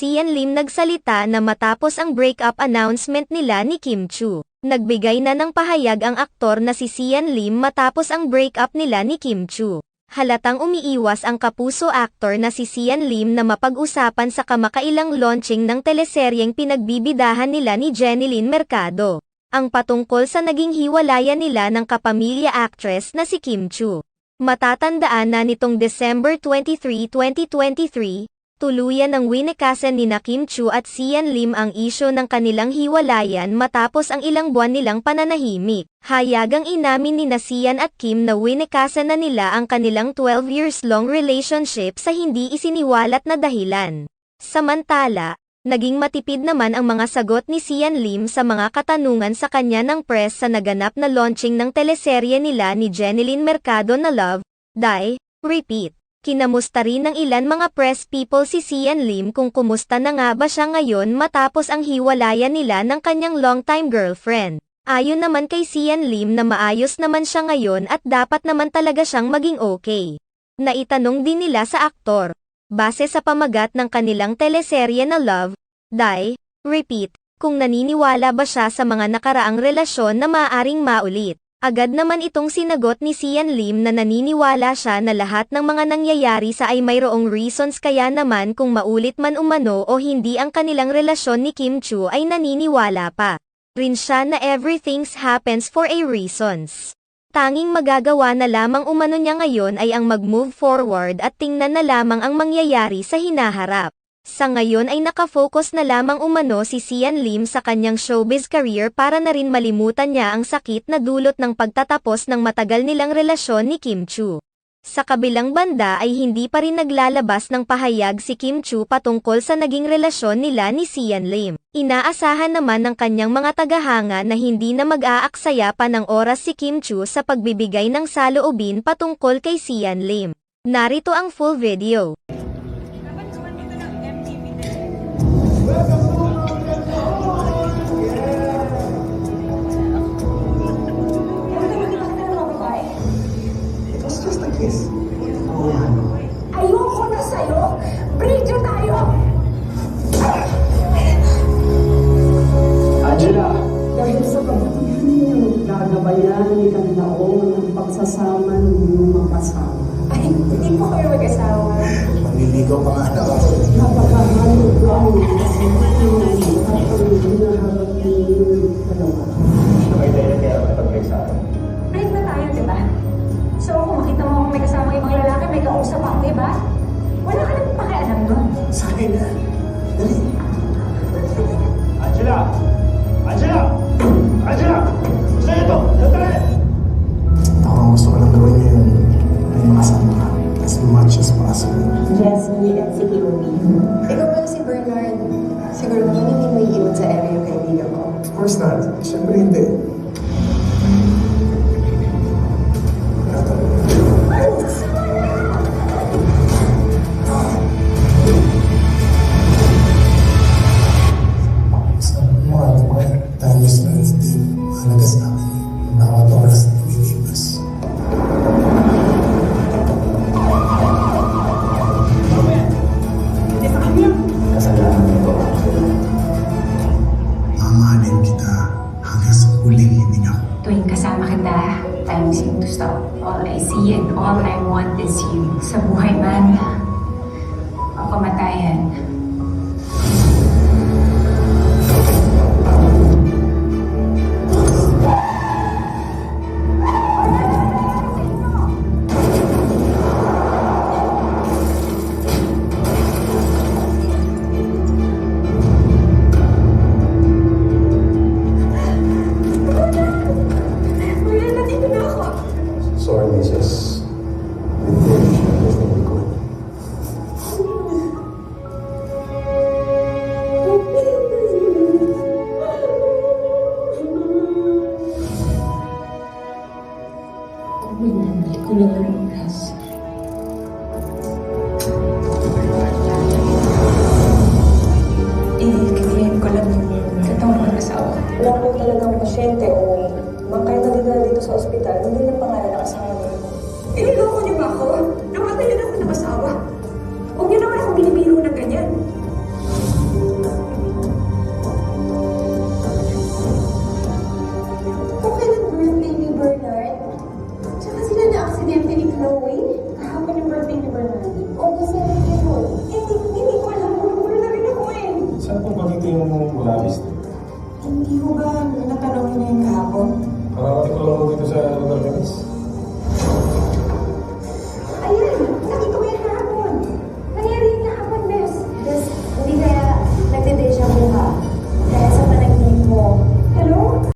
Sian Lim nagsalita na matapos ang breakup announcement nila ni Kim Chu. Nagbigay na ng pahayag ang aktor na si Sian Lim matapos ang breakup nila ni Kim Chu. Halatang umiiwas ang kapuso actor na si Sian Lim na mapag-usapan sa kamakailang launching ng teleseryeng pinagbibidahan nila ni Jeneline Mercado. Ang patungkol sa naging hiwalayan nila ng kapamilya actress na si Kim Chu. Matatandaan na nitong December 23, 2023, tuluyan ng winikasan nina Kim Chu at Sian Lim ang isyo ng kanilang hiwalayan matapos ang ilang buwan nilang pananahimik. Hayagang inamin nina Sian at Kim na winikasan na nila ang kanilang 12 years long relationship sa hindi isiniwalat na dahilan. Samantala, naging matipid naman ang mga sagot ni Sian Lim sa mga katanungan sa kanya ng press sa naganap na launching ng teleserye nila ni Jeneline Mercado na Love, Die, Repeat. Kinamusta rin ng ilan mga press people si Sian Lim kung kumusta na nga ba siya ngayon matapos ang hiwalayan nila ng kanyang longtime girlfriend. Ayon naman kay Sian Lim na maayos naman siya ngayon at dapat naman talaga siyang maging okay. Naitanong din nila sa aktor, base sa pamagat ng kanilang teleserye na Love, Die, Repeat, kung naniniwala ba siya sa mga nakaraang relasyon na maaaring maulit. Agad naman itong sinagot ni Sian Lim na naniniwala siya na lahat ng mga nangyayari sa ay mayroong reasons kaya naman kung maulit man umano o hindi ang kanilang relasyon ni Kim Chu ay naniniwala pa rin siya na everything happens for a reasons. Tanging magagawa na lamang umano niya ngayon ay ang mag-move forward at tingnan na lamang ang mangyayari sa hinaharap. Sa ngayon ay nakafocus na lamang umano si Sian Lim sa kanyang showbiz career para na rin malimutan niya ang sakit na dulot ng pagtatapos ng matagal nilang relasyon ni Kim Chu. Sa kabilang banda ay hindi pa rin naglalabas ng pahayag si Kim Chu patungkol sa naging relasyon nila ni Sian Lim. Inaasahan naman ng kanyang mga tagahanga na hindi na mag-aaksaya pa ng oras si Kim Chu sa pagbibigay ng saloobin patungkol kay Sian Lim. Narito ang full video. It's just a kiss. Ayoko na sa'yo! Break na tayo! Angela! Dahil sa kabutihan niyo, gagabayan ni Kanlaon ang pagsasama ninyong mag-asawa. Ay, hindi po kayo mag-asawa. Manliligaw pa nga na ako. Napakahalog lang kasi hindi at ang hinaharap ninyong dalawa. May tayo na kaya kapag sa akin. Break na tayo, di ba? So, kung makita mo akong may kasama ibang lalaki, may kausap ako, di ba? Wala ka nang pakialam doon. Sa akin na. Dali. Angela! Angela! Angela! Gusto niyo ito! Dali! Ako ang gusto ko lang gawin ngayon ay makasama ka as much as possible. Jessie at si Kiyomi. Ikaw pala si Bernard. Siguro naman hindi mo iiwan sa area yung kaibigan ko. Of course not. Siyempre hindi. Sa mga time is sensitive, mahalaga sa akin yung bawat oras na lumilipas. Kasalanan ito. Mamahalin kita hanggang sa huling hininga ko. Tuwing kasama kita, time seems to stop. All I see and all I want is you. Sa buhay man, o kamatayan. Wala, nandito na ako. Sorry, Mrs. Everything we could. wala list. Hindi ko ba natanong niya yung kahapon? Kararating ko lang dito sa lugar niya, guys.